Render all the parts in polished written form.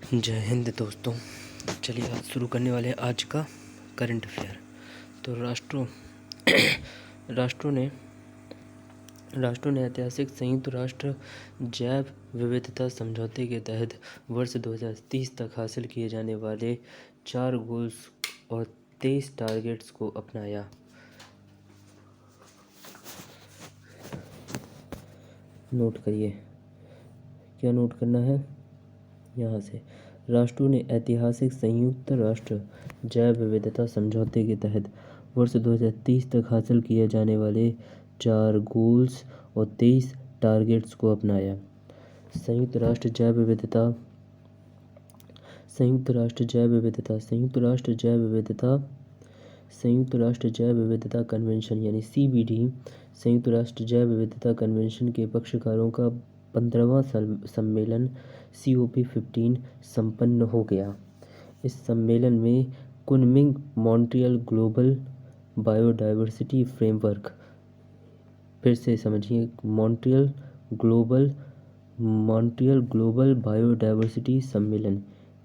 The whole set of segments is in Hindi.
जय हिंद दोस्तों। चलिए आज शुरू करने वाले हैं आज का करंट अफेयर। तो राष्ट्रों ने ऐतिहासिक संयुक्त राष्ट्र जैव विविधता समझौते के तहत वर्ष 2030 तक हासिल किए जाने वाले 4 गोल्स और 23 टारगेट्स को अपनाया। नोट करिए, क्या नोट करना है यहाँ से। राष्ट्रों ने ऐतिहासिक संयुक्त राष्ट्र जैव विविधता समझौते के तहत वर्ष 2030 तक हासिल किए जाने वाले 4 गोल्स और 23 टारगेट्स को अपनाया। संयुक्त राष्ट्र जैव विविधता कन्वेंशन यानी CBD संयुक्त राष्ट्र जैव विविधता कन्वेंशन के पक्षकारों का 15वां सम्मेलन COP15 संपन्न हो गया। इस सम्मेलन में Kunming Montreal global biodiversity framework, फिर से समझिए, मॉन्ट्रियल ग्लोबल बायोडायवर्सिटी सम्मेलन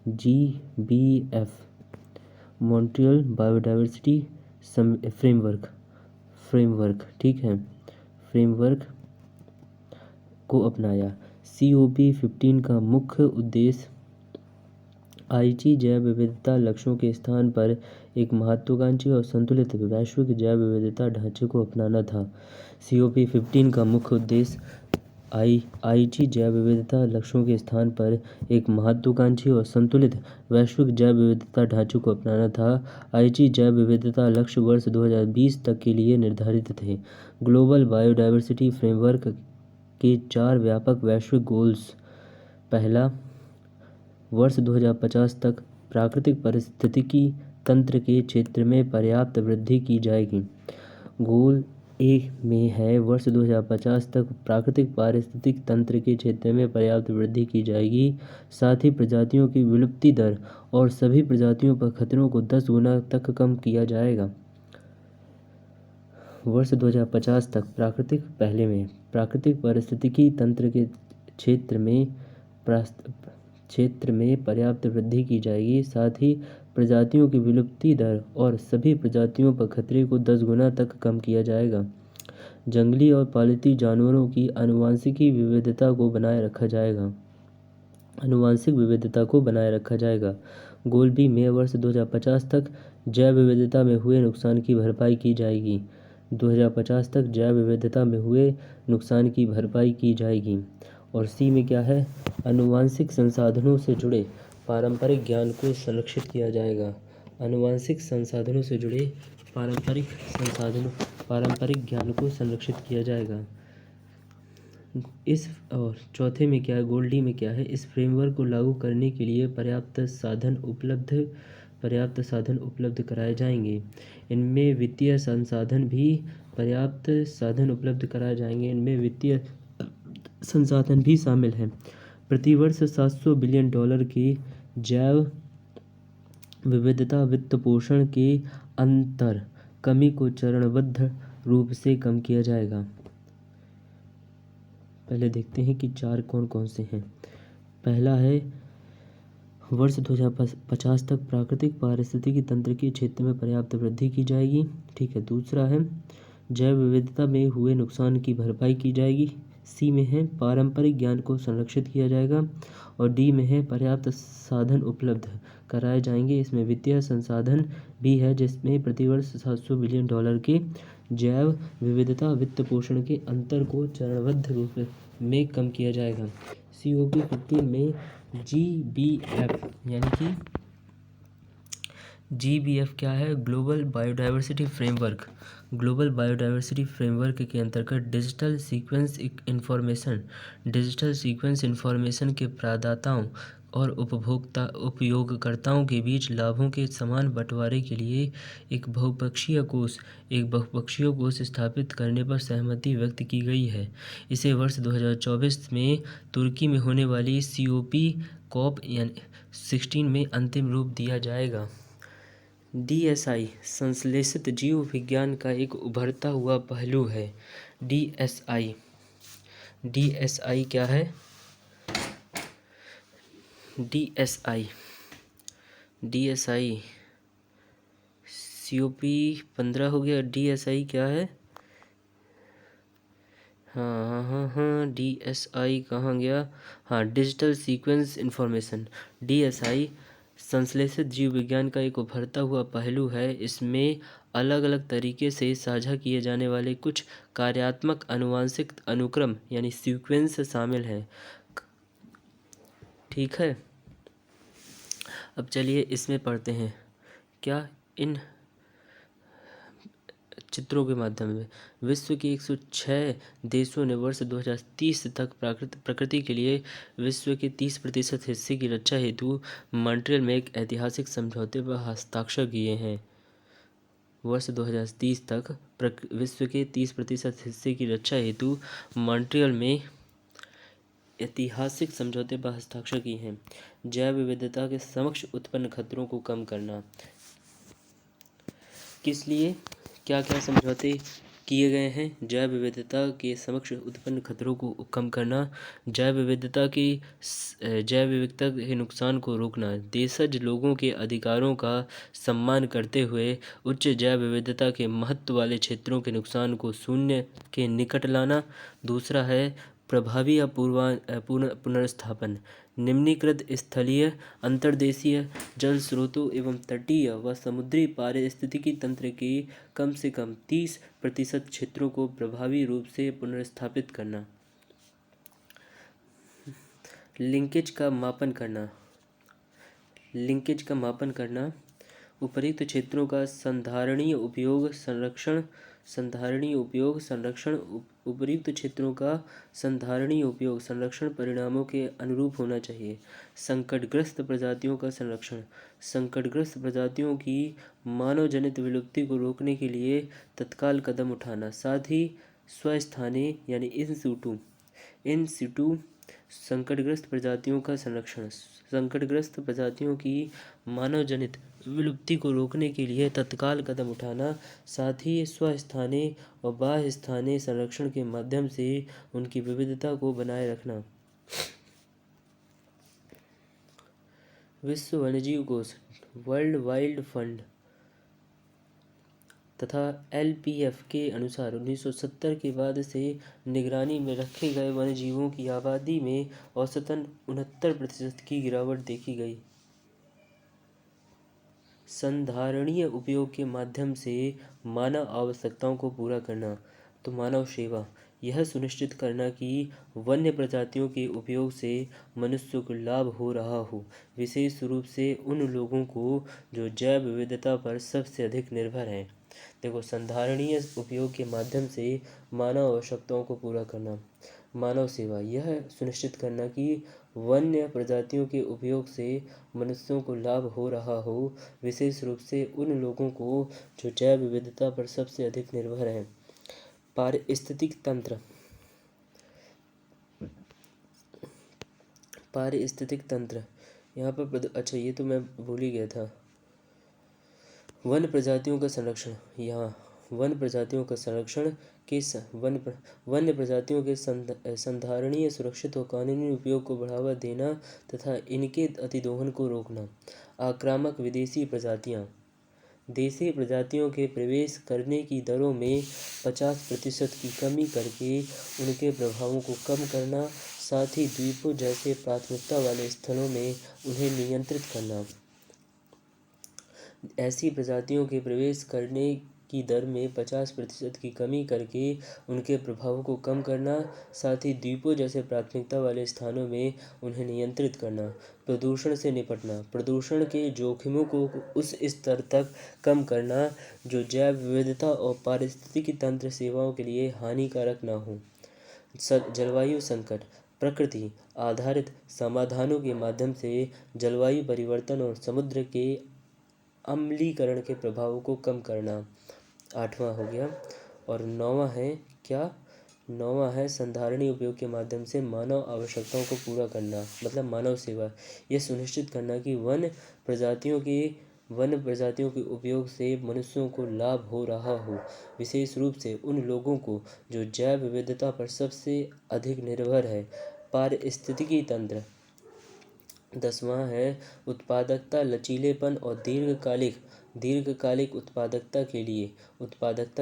GBF, मॉन्ट्रियल बायोडायवर्सिटी फ्रेमवर्क, ठीक है, फ्रेमवर्क को अपनाया। COP15 का मुख्य उद्देश्य आईजी जैव विविधता लक्ष्यों के स्थान पर एक महत्वाकांक्षी और संतुलित वैश्विक जैव विविधता ढांचे को अपनाना था। COP15 का मुख्य उद्देश्य आईजी जैव विविधता लक्ष्यों के स्थान पर एक महत्वाकांक्षी और संतुलित वैश्विक जैव विविधता ढांचे को अपनाना था। आईजी जैव विविधता लक्ष्य वर्ष 2020 तक के लिए निर्धारित थे। ग्लोबल बायोडायवर्सिटी फ्रेमवर्क के 4 व्यापक वैश्विक गोल्स। पहला, वर्ष 2050 तक प्राकृतिक पारिस्थितिकी तंत्र के क्षेत्र में पर्याप्त वृद्धि की जाएगी। गोल ए में है वर्ष 2050 तक प्राकृतिक पारिस्थितिक तंत्र के क्षेत्र में पर्याप्त वृद्धि की जाएगी, साथ ही प्रजातियों की विलुप्ति दर और सभी प्रजातियों पर खतरों को 10 गुना तक कम किया जाएगा। वर्ष 2050 तक प्राकृतिक पारिस्थितिकी तंत्र के क्षेत्र में पर्याप्त वृद्धि की जाएगी, साथ ही प्रजातियों की विलुप्ति दर और सभी प्रजातियों पर खतरे को 10 गुना तक कम किया जाएगा। जंगली और पालतू जानवरों की आनुवांशिक विविधता को बनाए रखा जाएगा। गोल बी में वर्ष 2050 तक जैव विविधता में हुए नुकसान की भरपाई की जाएगी। 2050 तक जैव विविधता में हुए नुकसान की भरपाई की जाएगी। और सी में क्या है, आनुवांशिक संसाधनों से जुड़े पारंपरिक ज्ञान को संरक्षित किया जाएगा। आनुवांशिक संसाधनों से जुड़े पारंपरिक ज्ञान को संरक्षित किया जाएगा। इस और चौथे में क्या है, गोल डी में क्या है, इस फ्रेमवर्क को लागू करने के लिए पर्याप्त साधन उपलब्ध कराए जाएंगे। इनमें वित्तीय संसाधन भी शामिल हैं। प्रतिवर्ष $700 बिलियन के जैव विविधता वित्त पोषण के अंतर कमी को चरणबद्ध रूप से कम किया जाएगा। पहले देखते हैं कि 4 कौन कौन से हैं। पहला है, वर्ष 2050 तक प्राकृतिक पारिस्थितिकी तंत्र के क्षेत्र में पर्याप्त वृद्धि की जाएगी, ठीक है। दूसरा है, जैव विविधता में हुए नुकसान की भरपाई की जाएगी। सी में है, पारंपरिक ज्ञान को संरक्षित किया जाएगा। और डी में है, पर्याप्त साधन उपलब्ध कराए जाएंगे। इसमें वित्तीय संसाधन भी है, जिसमें प्रतिवर्ष $700 बिलियन के जैव विविधता वित्त पोषण के अंतर को चरणबद्ध रूप में कम किया जाएगा। COP15 में GBF यानी कि GBF क्या है, ग्लोबल बायोडायवर्सिटी फ्रेमवर्क के अंतर्गत डिजिटल सीक्वेंस इंफॉर्मेशन के प्रदाताओं और उपयोगकर्ताओं के बीच लाभों के समान बंटवारे के लिए एक बहुपक्षीय कोष स्थापित करने पर सहमति व्यक्त की गई है। इसे वर्ष 2024 में तुर्की में होने वाली COP16 में अंतिम रूप दिया जाएगा। DSI संश्लेषित जीव विज्ञान का एक उभरता हुआ पहलू है। DSI क्या है? DSI COP15 हो गया। DSI क्या है? हाँ, DSI कहाँ गया? हाँ, डिजिटल सीक्वेंस इंफॉर्मेशन। DSI संश्लेषित जीव विज्ञान का एक उभरता हुआ पहलू है। इसमें अलग अलग तरीके से साझा किए जाने वाले कुछ कार्यात्मक आनुवंशिक अनुक्रम यानी सीक्वेंस शामिल हैं। ठीक है, अब चलिए इसमें पढ़ते हैं। क्या? इन चित्रों के माध्यम में विश्व के 106 देशों ने वर्ष 2030 तक प्रकृति के लिए विश्व के 30% हिस्से की रक्षा हेतु मॉन्ट्रियल में एक ऐतिहासिक समझौते पर हस्ताक्षर किए हैं। वर्ष 2030 तक विश्व के 30% हिस्से की रक्षा हेतु मॉन्ट्रियल में ऐतिहासिक समझौते पर हस्ताक्षर किए हैं। जैव विविधता के समक्ष उत्पन्न खतरों को कम करना। किस लिए क्या क्या समझौते किए गए हैं? जैव विविधता के समक्ष उत्पन्न खतरों को कम करना, जैव विविधता के नुकसान को रोकना, देशज लोगों के अधिकारों का सम्मान करते हुए उच्च जैव विविधता के महत्व वाले क्षेत्रों के नुकसान को शून्य के निकट लाना। दूसरा है प्रभावी या पुनर्स्थापन। निम्नीकृत स्थलीय, अंतर्देशीय जल स्रोतों एवं तटीय व समुद्री पारिस्थितिकी तंत्र के कम से कम 30% क्षेत्रों को प्रभावी रूप से पुनर्स्थापित करना। लिंकेज का मापन करना। उपयुक्त क्षेत्रों का संधारणीय उपयोग संरक्षण उपयुक्त क्षेत्रों का संधारणीय उपयोग संरक्षण परिणामों के अनुरूप होना चाहिए। संकटग्रस्त प्रजातियों का संरक्षण। संकटग्रस्त प्रजातियों की मानव जनित विलुप्ति को रोकने के लिए तत्काल कदम उठाना। साथ ही स्वस्थानीय यानी इन सिटू संकटग्रस्त प्रजातियों का संरक्षण। संकटग्रस्त प्रजातियों की मानव जनित विलुप्ति को रोकने के लिए तत्काल कदम उठाना। साथ ही स्वस्थानीय और बाह्य स्थानीय संरक्षण के माध्यम से उनकी विविधता को बनाए रखना। विश्व वन्यजीव कोष, वर्ल्ड वाइल्ड फंड तथा LPF के अनुसार 1970 के बाद से निगरानी में रखे गए वन्यजीवों की आबादी में औसतन 69% की गिरावट देखी गई। संधारणीय उपयोग के माध्यम से मानव आवश्यकताओं को पूरा करना। तो मानव सेवा, यह सुनिश्चित करना कि वन्य प्रजातियों के उपयोग से मनुष्य को लाभ हो रहा हो, विशेष रूप से उन लोगों को जो जैव विविधता पर सबसे अधिक निर्भर हैं। देखो, संधारणीय उपयोग के माध्यम से मानव आवश्यकताओं को पूरा करना। मानव सेवा, यह सुनिश्चित करना कि वन्य प्रजातियों के उपयोग से मनुष्यों को लाभ हो रहा हो, विशेष रूप से उन लोगों को जो जैव विविधता पर सबसे अधिक निर्भर हैं। पारिस्थितिक तंत्र यहाँ पर अच्छा, ये तो मैं भूल ही गया था। वन प्रजातियों का संरक्षण। यहाँ वन प्रजातियों का संरक्षण के वन्य प्रजातियों के संधारणीय, सुरक्षित और कानूनी उपयोग को बढ़ावा देना तथा इनके अतिदोहन को रोकना। आक्रामक विदेशी प्रजातियाँ। देशी प्रजातियों के प्रवेश करने की दरों में 50% की कमी करके उनके प्रभावों को कम करना। साथ ही द्वीपों जैसे प्राथमिकता वाले स्थलों में उन्हें नियंत्रित करना। ऐसी प्रजातियों के प्रवेश करने की दर में 50% की कमी करके उनके प्रभावों को कम करना। साथ ही द्वीपों जैसे प्राथमिकता वाले स्थानों में उन्हें नियंत्रित करना। प्रदूषण से निपटना। प्रदूषण के जोखिमों को उस स्तर तक कम करना जो जैव विविधता और पारिस्थितिकी तंत्र सेवाओं के लिए हानिकारक न हो। जलवायु संकट। प्रकृति आधारित समाधानों के माध्यम से जलवायु परिवर्तन और समुद्र के अम्लीकरण के प्रभावों को कम करना। 8वां हो गया। और 9वां है क्या? 9वां है संधारणीय उपयोग के माध्यम से मानव आवश्यकताओं को पूरा करना, मतलब मानव सेवा। यह सुनिश्चित करना कि वन प्रजातियों के उपयोग से मनुष्यों को लाभ हो रहा हो, विशेष रूप से उन लोगों को जो जैव विविधता पर सबसे अधिक निर्भर है। पारिस्थितिकी तंत्र। 10वां है उत्पादकता, लचीलेपन और दीर्घकालिक उत्पादकता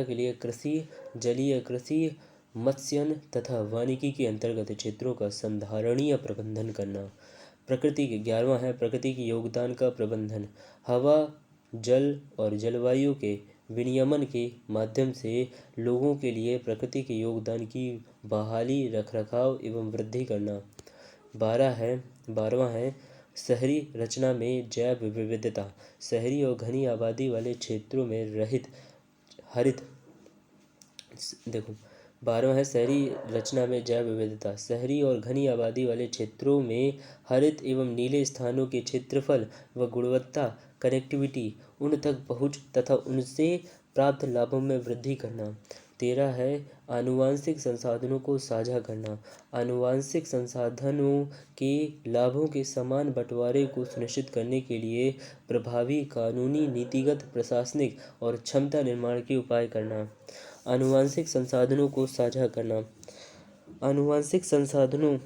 के लिए कृषि, जलीय कृषि, मत्स्यन तथा वानिकी के अंतर्गत क्षेत्रों का संधारणीय प्रबंधन करना। प्रकृति के 11वां है प्रकृति के योगदान का प्रबंधन, हवा, जल और जलवायु के विनियमन के माध्यम से लोगों के लिए प्रकृति के योगदान की बहाली, रखरखाव एवं वृद्धि करना। 12वां है शहरी रचना में जैव विविधता, शहरी और घनी आबादी वाले क्षेत्रों में हरित देखो 12वां है शहरी रचना में जैव विविधता, शहरी और घनी आबादी वाले क्षेत्रों में हरित एवं नीले स्थानों के क्षेत्रफल व गुणवत्ता, कनेक्टिविटी, उन तक पहुँच तथा उनसे प्राप्त लाभों में वृद्धि करना। 13 है आनुवांशिक संसाधनों को साझा करना, आनुवांशिक संसाधनों के लाभों के समान बंटवारे को सुनिश्चित करने के लिए प्रभावी कानूनी, नीतिगत, प्रशासनिक और क्षमता निर्माण के उपाय करना। आनुवांशिक संसाधनों को साझा करना, आनुवांशिक संसाधनों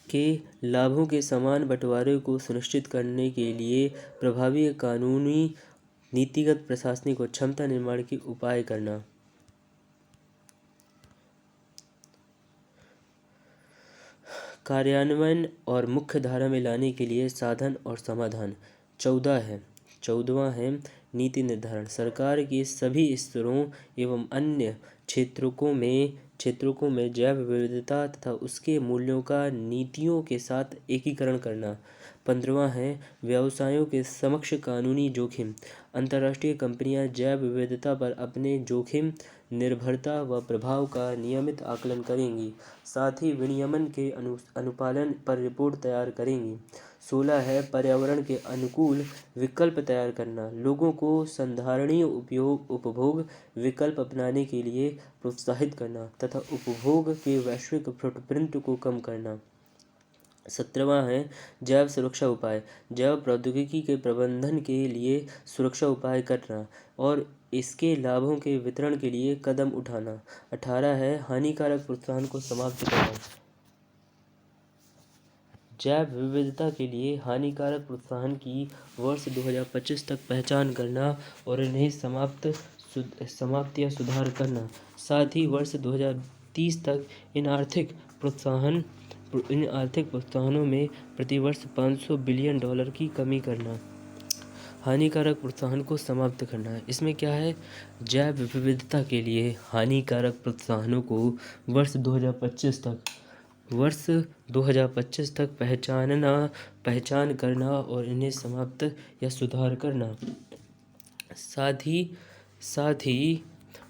के लाभों के समान बंटवारे को सुनिश्चित करने के लिए प्रभावी कानूनी, नीतिगत, प्रशासनिक और क्षमता निर्माण के उपाय करना। कार्यान्वयन और मुख्य धारा में लाने के लिए साधन और समाधान। 14वां है नीति निर्धारण, सरकार के सभी स्तरों एवं अन्य क्षेत्रों में जैव विविधता तथा उसके मूल्यों का नीतियों के साथ एकीकरण करना। 15वां है व्यवसायों के समक्ष कानूनी जोखिम, अंतर्राष्ट्रीय कंपनियां जैव विविधता पर अपने जोखिम, निर्भरता व प्रभाव का नियमित आकलन करेंगी, साथ ही विनियमन के अनुपालन पर रिपोर्ट तैयार करेंगी। 16 है पर्यावरण के अनुकूल विकल्प तैयार करना, लोगों को संधारणीय उपभोग विकल्प अपनाने के लिए प्रोत्साहित करना तथा उपभोग के वैश्विक फुटप्रिंट को कम करना। 17वां है जैव सुरक्षा उपाय, जैव प्रौद्योगिकी के प्रबंधन के लिए सुरक्षा उपाय करना और इसके लाभों के वितरण के लिए कदम उठाना। 18 है हानिकारक प्रोत्साहन को समाप्त करना, जैव विविधता के लिए हानिकारक प्रोत्साहन की वर्ष 2025 तक पहचान करना और इन्हें समाप्त या सुधार करना। साथ ही वर्ष 2030 तक इन आर्थिक प्रोत्साहनों में प्रतिवर्ष $500 बिलियन की कमी करना। हानिकारक प्रोत्साहन को समाप्त करना, इसमें क्या है, जैव विविधता के लिए हानिकारक प्रोत्साहनों को वर्ष 2025 तक पहचान करना और इन्हें समाप्त या सुधार करना। साथ ही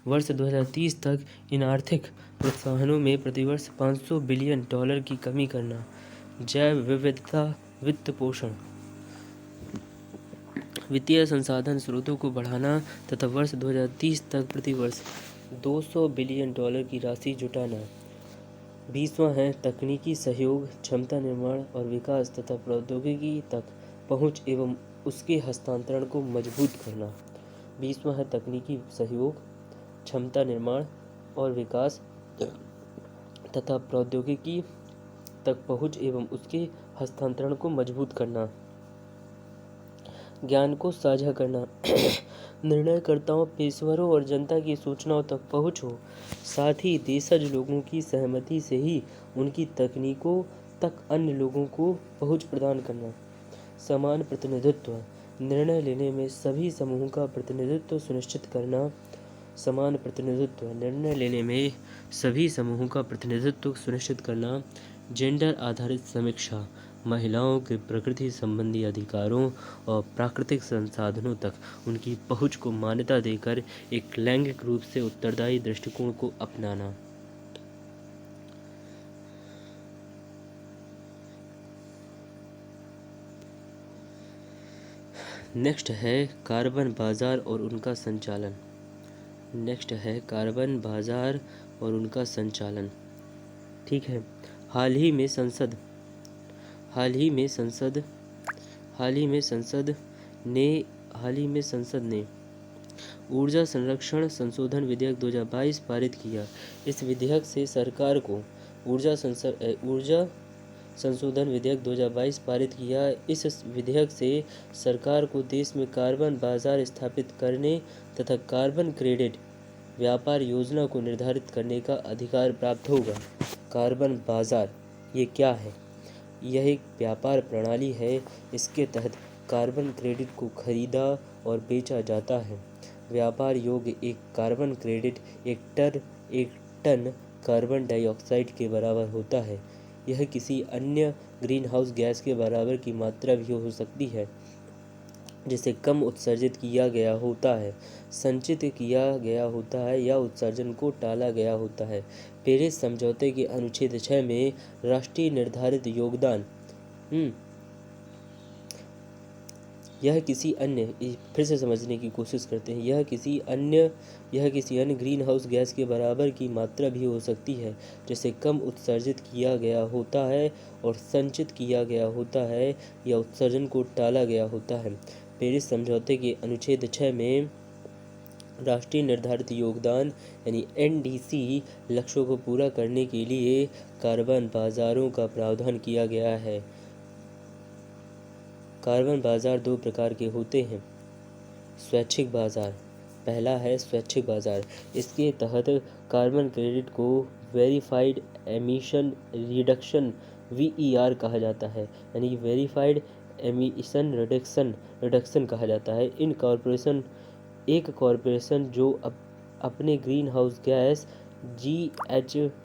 वर्ष 2030 तक इन आर्थिक प्रोत्साहनों में प्रतिवर्ष $500 बिलियन की कमी करना। जैव विविधता वित्त पोषण, वित्तीय संसाधन स्रोतों को बढ़ाना तथा वर्ष 2030 तक प्रतिवर्ष $200 बिलियन की राशि जुटाना। 20वां है तकनीकी सहयोग, क्षमता निर्माण और विकास तथा प्रौद्योगिकी तक पहुंच एवं उसके हस्तांतरण को मजबूत करना। 20वां है तकनीकी सहयोग, क्षमता निर्माण और विकास तथा प्रौद्योगिकी तक पहुंच एवं उसके हस्तांतरण को मजबूत करना। ज्ञान को साझा करना, निर्णयकर्ताओं, पेशेवरों और जनता की सूचनाओं तक पहुंच हो, साथ ही देशज लोगों की सहमति से ही उनकी तकनीकों तक अन्य लोगों को पहुंच प्रदान करना। समान प्रतिनिधित्व, निर्णय लेने में सभी समूहों का प्रतिनिधित्व सुनिश्चित करना। समान प्रतिनिधित्व, निर्णय लेने में सभी समूहों का प्रतिनिधित्व सुनिश्चित करना। जेंडर आधारित समीक्षा, महिलाओं के प्रकृति संबंधी अधिकारों और प्राकृतिक संसाधनों तक उनकी पहुंच को मान्यता देकर एक लैंगिक रूप से उत्तरदायी दृष्टिकोण को अपनाना। नेक्स्ट है कार्बन बाजार और उनका संचालन। ठीक है, हाल ही में संसद ने ऊर्जा संरक्षण संशोधन विधेयक 2022 पारित किया। इस विधेयक से सरकार को ऊर्जा संशोधन विधेयक 2022 पारित किया। इस विधेयक से सरकार को देश में कार्बन बाजार स्थापित करने तथा कार्बन क्रेडिट व्यापार योजना को निर्धारित करने का अधिकार प्राप्त होगा। कार्बन बाजार ये क्या है? यह एक व्यापार प्रणाली है। इसके तहत कार्बन क्रेडिट को खरीदा और बेचा जाता है। व्यापार योग्य एक कार्बन क्रेडिट एक टन कार्बन डाइऑक्साइड के बराबर होता है। यह किसी अन्य ग्रीनहाउस गैस के बराबर की मात्रा भी हो सकती है जिसे कम उत्सर्जित किया गया होता है, संचित किया गया होता है या उत्सर्जन को टाला गया होता है। पेरिस समझौते के अनुच्छेद 6 में राष्ट्रीय निर्धारित योगदान यह किसी अन्य फिर से समझने की कोशिश करते हैं। यह किसी अन्य ग्रीन हाउस गैस के बराबर की मात्रा भी हो सकती है जिसे कम उत्सर्जित किया गया होता है और संचित किया गया होता है या उत्सर्जन को टाला गया होता है। पेरिस समझौते के अनुच्छेद 6 में राष्ट्रीय निर्धारित योगदान यानी NDC लक्ष्यों को पूरा करने के लिए कार्बन बाजारों का प्रावधान किया गया है। कार्बन बाजार दो प्रकार के होते हैं। स्वैच्छिक बाजार, पहला है स्वैच्छिक बाजार। इसके तहत कार्बन क्रेडिट को वेरीफाइड एमिशन रिडक्शन VER कहा जाता है, यानी वेरीफाइड एमिशन रिडक्शन कहा जाता है। एक कॉरपोरेशन जो अपने ग्रीन हाउस गैस GH